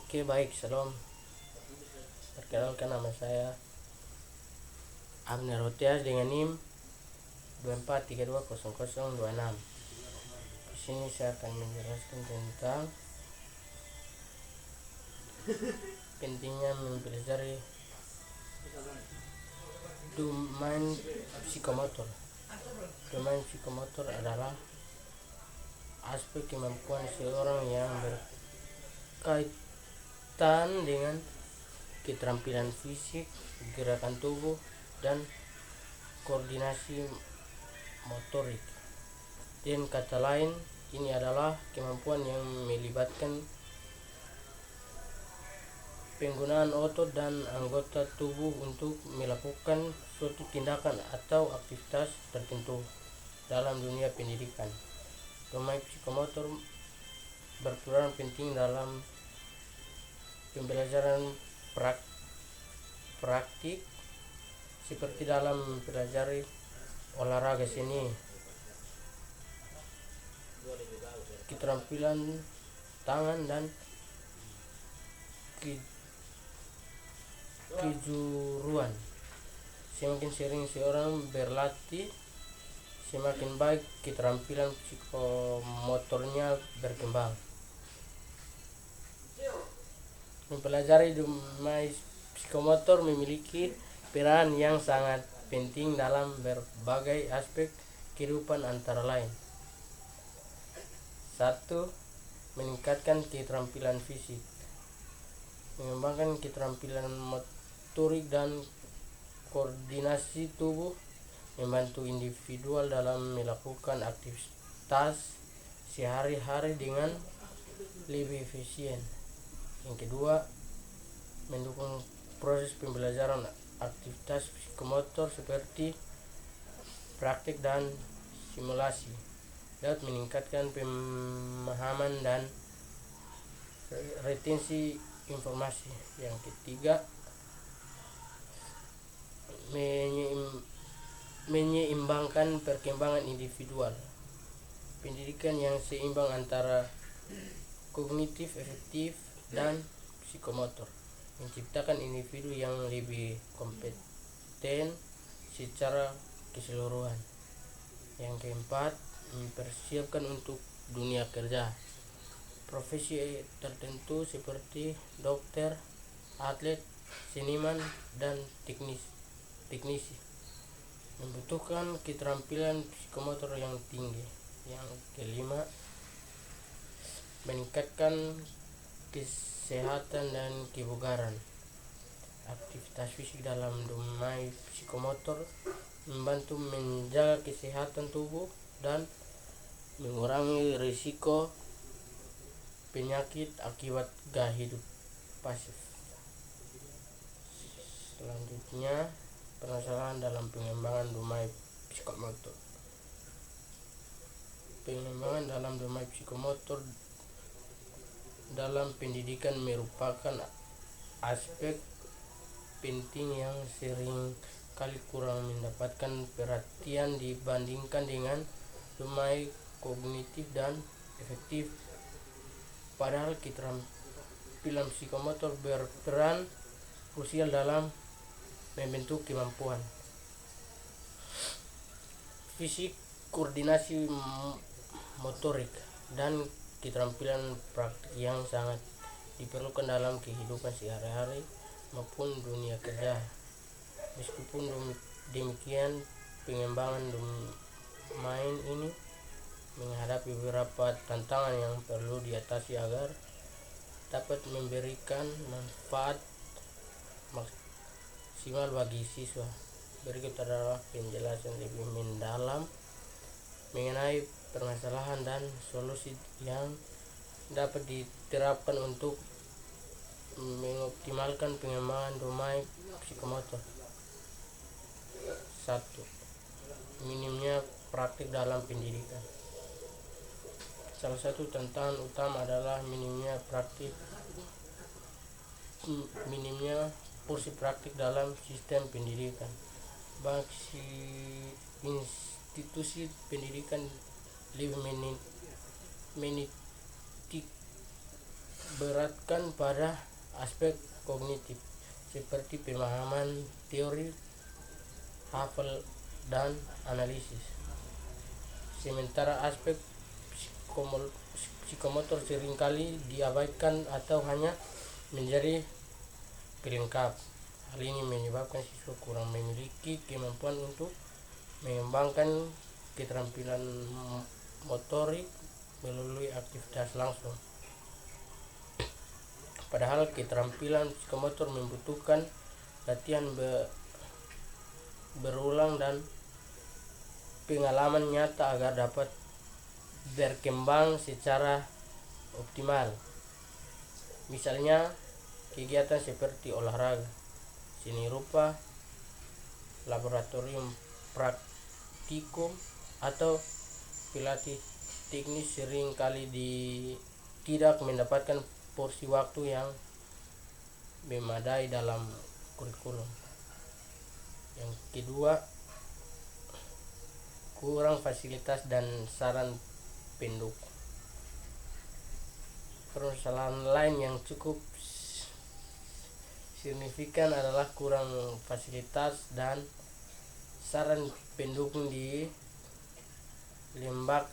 Oke, baik, Shalom. Perkenalkan, nama saya Abner Hotias dengan NIM 24320026. Di sini saya akan menjelaskan tentang pentingnya mempelajari domain psikomotor. Domain psikomotor adalah aspek kemampuan seorang yang berkaitan dengan keterampilan fisik, gerakan tubuh, dan koordinasi motorik. Dengan kata lain, ini adalah kemampuan yang melibatkan penggunaan otot dan anggota tubuh untuk melakukan suatu tindakan atau aktivitas tertentu. Dalam dunia pendidikan, domain psikomotor berperan penting dalam pembelajaran praktik seperti dalam mempelajari olahraga seni, keterampilan tangan, dan kejuruan. Semakin sering seorang berlatih, semakin baik keterampilan psikomotornya berkembang. Mempelajari domain psikomotor memiliki peran yang sangat penting dalam berbagai aspek kehidupan, antara lain: 1. Meningkatkan keterampilan fisik. Mengembangkan keterampilan motorik dan koordinasi tubuh membantu individual dalam melakukan aktivitas sehari-hari dengan lebih efisien. Yang kedua, mendukung proses pembelajaran aktivitas psikomotor seperti praktik dan simulasi dapat meningkatkan pemahaman dan retensi informasi. Yang ketiga, menyeimbangkan perkembangan individual. Pendidikan yang seimbang antara kognitif, efektif, dan psikomotor menciptakan individu yang lebih kompeten secara keseluruhan. Yang keempat, mempersiapkan untuk dunia kerja. Profesi tertentu seperti dokter, atlet, seniman, dan teknisi membutuhkan keterampilan psikomotor yang tinggi. Yang kelima, meningkatkan kesehatan dan kebugaran. Aktivitas fisik dalam domain psikomotor membantu menjaga kesehatan tubuh dan mengurangi risiko penyakit akibat gaya hidup pasif. Selanjutnya, permasalahan dalam pengembangan domain psikomotor. Pengembangan dalam domain psikomotor dalam pendidikan merupakan aspek penting yang sering kali kurang mendapatkan perhatian dibandingkan dengan domain kognitif dan efektif. Padahal keterampilan psikomotor berperan krusial dalam membentuk kemampuan fisik, koordinasi motorik, dan keterampilan praktik yang sangat diperlukan dalam kehidupan sehari-hari maupun dunia kerja. Meskipun demikian, pengembangan domain ini menghadapi beberapa tantangan yang perlu diatasi agar dapat memberikan manfaat maksimal bagi siswa. Berikut adalah penjelasan lebih mendalam mengenai permasalahan dan solusi yang dapat diterapkan untuk mengoptimalkan pengembangan domain psikomotor. 1. Minimnya praktik dalam pendidikan. Salah satu tantangan utama adalah minimnya porsi praktik dalam sistem pendidikan. Banyak institusi pendidikan lebih menitik beratkan pada aspek kognitif seperti pemahaman teori, hafal, dan analisis. Sementara aspek psikomotor seringkali diabaikan atau hanya menjadi pelengkap. Hal ini menyebabkan siswa kurang memiliki kemampuan untuk mengembangkan keterampilan motorik melalui aktivitas langsung. Padahal keterampilan psikomotor membutuhkan latihan berulang dan pengalaman nyata agar dapat berkembang secara optimal. Misalnya kegiatan seperti olahraga, seni rupa, laboratorium praktikum, atau pelatih teknis sering kali tidak mendapatkan porsi waktu yang memadai dalam kurikulum. Yang kedua, kurang fasilitas dan saran pendukung. Permasalahan lain yang cukup signifikan adalah kurang fasilitas dan saran pendukung di lembaga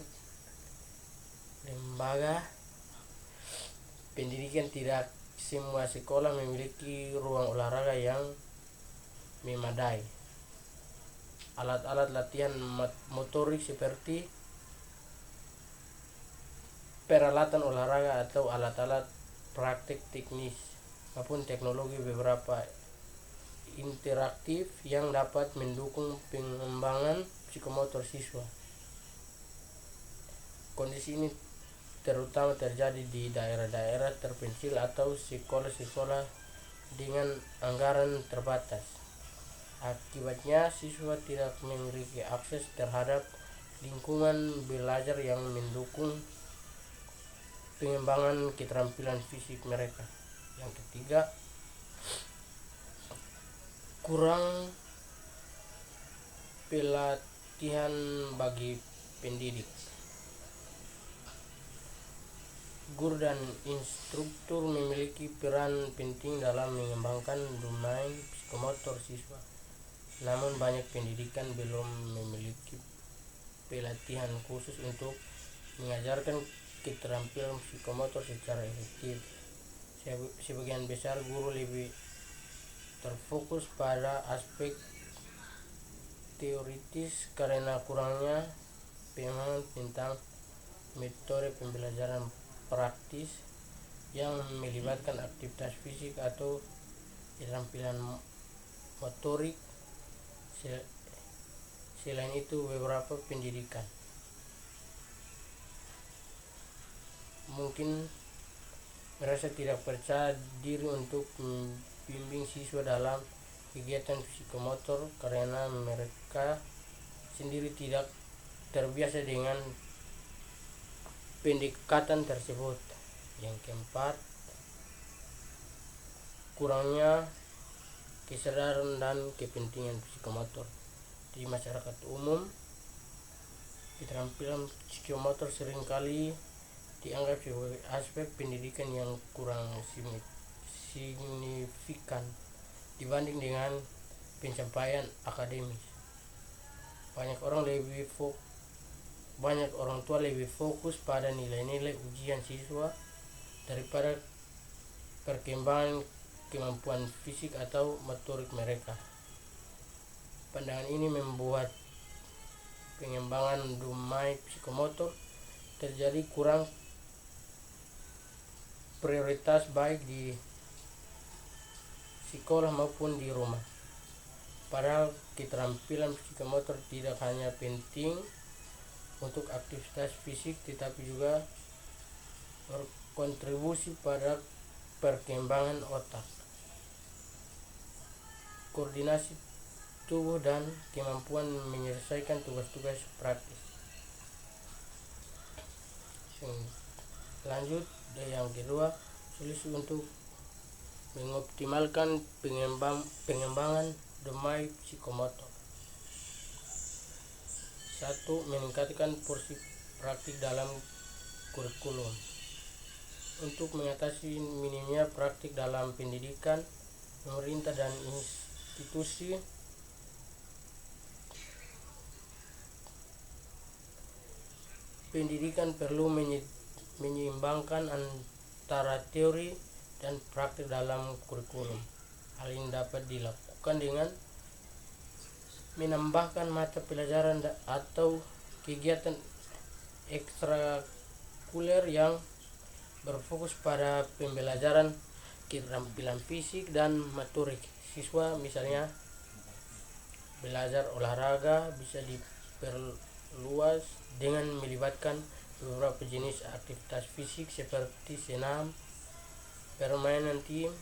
pendidikan. Tidak semua sekolah memiliki ruang olahraga yang memadai, alat-alat latihan motorik seperti peralatan olahraga atau alat-alat praktik teknis, maupun teknologi beberapa interaktif yang dapat mendukung pengembangan psikomotor siswa. Kondisi ini terutama terjadi di daerah-daerah terpencil atau sekolah-sekolah dengan anggaran terbatas. Akibatnya, siswa tidak memiliki akses terhadap lingkungan belajar yang mendukung pengembangan keterampilan fisik mereka. Yang ketiga, kurang pelatihan bagi pendidik. Guru dan instruktur memiliki peran penting dalam mengembangkan domain psikomotor siswa. Namun banyak pendidikan belum memiliki pelatihan khusus untuk mengajarkan keterampilan psikomotor secara efektif. Sebagian besar guru lebih terfokus pada aspek teoritis karena kurangnya pemahaman tentang metode pembelajaran praktis yang melibatkan aktivitas fisik atau keterampilan motorik. Selain itu, beberapa pendidikan mungkin merasa tidak percaya diri untuk membimbing siswa dalam kegiatan psikomotor karena mereka sendiri tidak terbiasa dengan pendekatan tersebut. Yang keempat, kurangnya kesadaran dan kepentingan psikomotor di masyarakat umum. Keterampilan psikomotor seringkali dianggap sebagai aspek pendidikan yang kurang signifikan dibanding dengan pencapaian akademis. Banyak orang tua lebih fokus pada nilai-nilai ujian siswa daripada perkembangan kemampuan fisik atau motorik mereka. Pandangan ini membuat pengembangan domain psikomotor terjadi kurang prioritas baik di sekolah maupun di rumah. Padahal keterampilan psikomotor tidak hanya penting untuk aktivitas fisik tetapi juga berkontribusi pada perkembangan otak, koordinasi tubuh, dan kemampuan menyelesaikan tugas-tugas praktis. Lanjut, yang kedua, solusi untuk mengoptimalkan pengembangan domain psikomotor. 1. Meningkatkan porsi praktik dalam kurikulum. untuk mengatasi minimnya praktik dalam pendidikan. Pemerintah dan institusi pendidikan perlu menyeimbangkan antara teori dan praktik dalam kurikulum. Hal ini dapat dilakukan dengan menambahkan mata pelajaran atau kegiatan ekstrakurikuler yang berfokus pada pembelajaran keterampilan fisik dan motorik siswa. Misalnya, belajar olahraga bisa diperluas dengan melibatkan beberapa jenis aktivitas fisik seperti senam, permainan tim,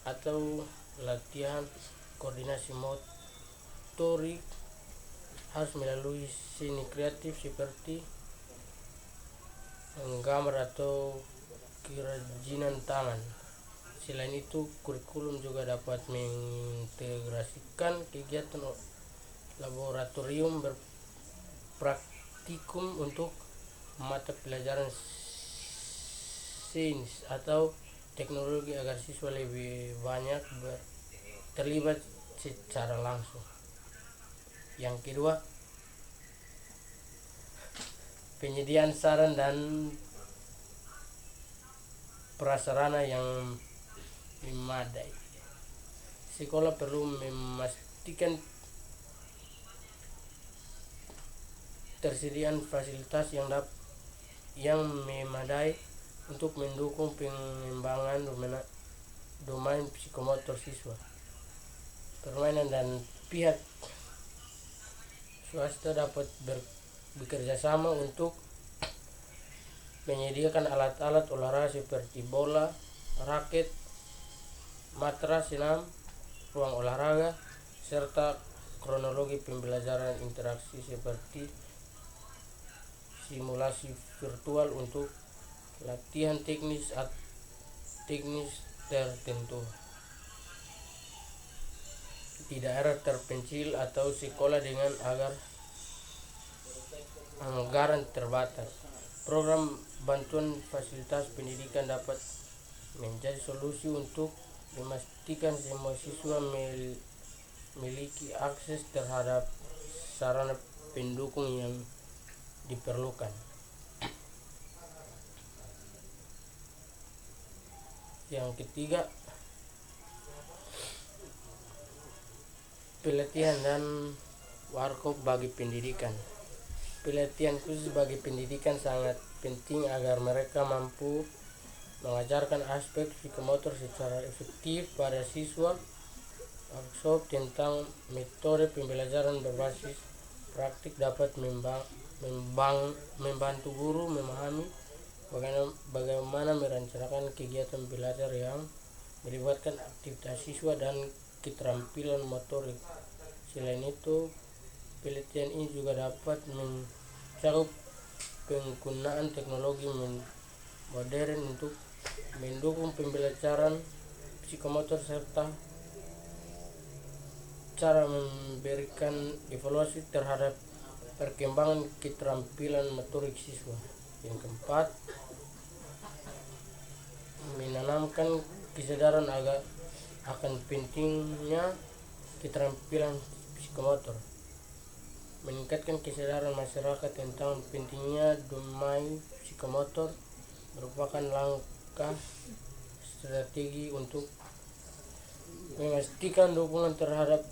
atau latihan koordinasi motorik. Harus melalui seni kreatif seperti menggambar atau kerajinan tangan. Selain itu, kurikulum juga dapat mengintegrasikan kegiatan laboratorium berpraktikum untuk mata pelajaran sains atau teknologi agar siswa lebih banyak terlibat secara langsung. Yang kedua, penyediaan saran dan prasarana yang memadai. Sekolah perlu memastikan tersediaan fasilitas yang memadai untuk mendukung pengembangan domain psikomotor siswa. Permainan dan pihak swasta dapat bekerja sama untuk menyediakan alat-alat olahraga seperti bola, raket, matras senam, ruang olahraga, serta kronologi pembelajaran interaksi seperti simulasi virtual untuk latihan teknis tertentu. Di daerah terpencil atau sekolah dengan anggaran terbatas, program bantuan fasilitas pendidikan dapat menjadi solusi untuk memastikan semua siswa memiliki akses terhadap sarana pendukung yang diperlukan. Yang ketiga, pelatihan dan workshop bagi pendidikan. Pelatihan khusus bagi pendidikan sangat penting agar mereka mampu mengajarkan aspek psikomotor secara efektif pada siswa. Workshop tentang metode pembelajaran berbasis praktik dapat membantu guru memahami bagaimana merencanakan kegiatan belajar yang melibatkan aktivitas siswa dan keterampilan motorik. Selain itu, pelatihan ini juga dapat mencakup penggunaan teknologi modern untuk mendukung pembelajaran psikomotor serta cara memberikan evaluasi terhadap perkembangan keterampilan motorik siswa. Yang keempat, menanamkan kesadaran akan pentingnya keterampilan psikomotor. Meningkatkan kesadaran masyarakat tentang pentingnya domain psikomotor merupakan langkah strategi untuk memastikan dukungan terhadap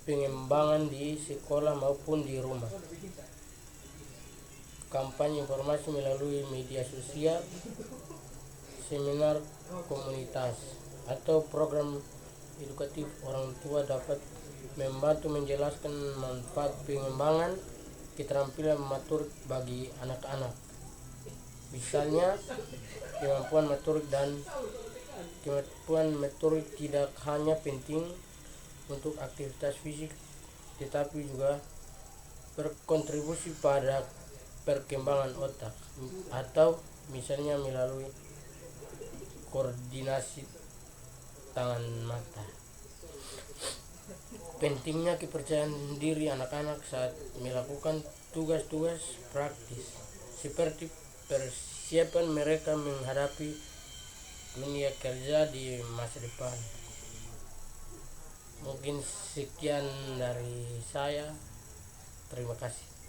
pengembangan di sekolah maupun di rumah. Kampanye informasi melalui media sosial, seminar komunitas, atau program edukatif orang tua dapat membantu menjelaskan manfaat pengembangan keterampilan motorik bagi anak-anak. Misalnya, kemampuan motorik tidak hanya penting untuk aktivitas fisik, tetapi juga berkontribusi pada perkembangan otak, atau misalnya melalui koordinasi tangan mata. Pentingnya kepercayaan diri anak-anak saat melakukan tugas-tugas praktis, seperti persiapan mereka menghadapi dunia kerja di masa depan. Mungkin sekian dari saya. Terima kasih.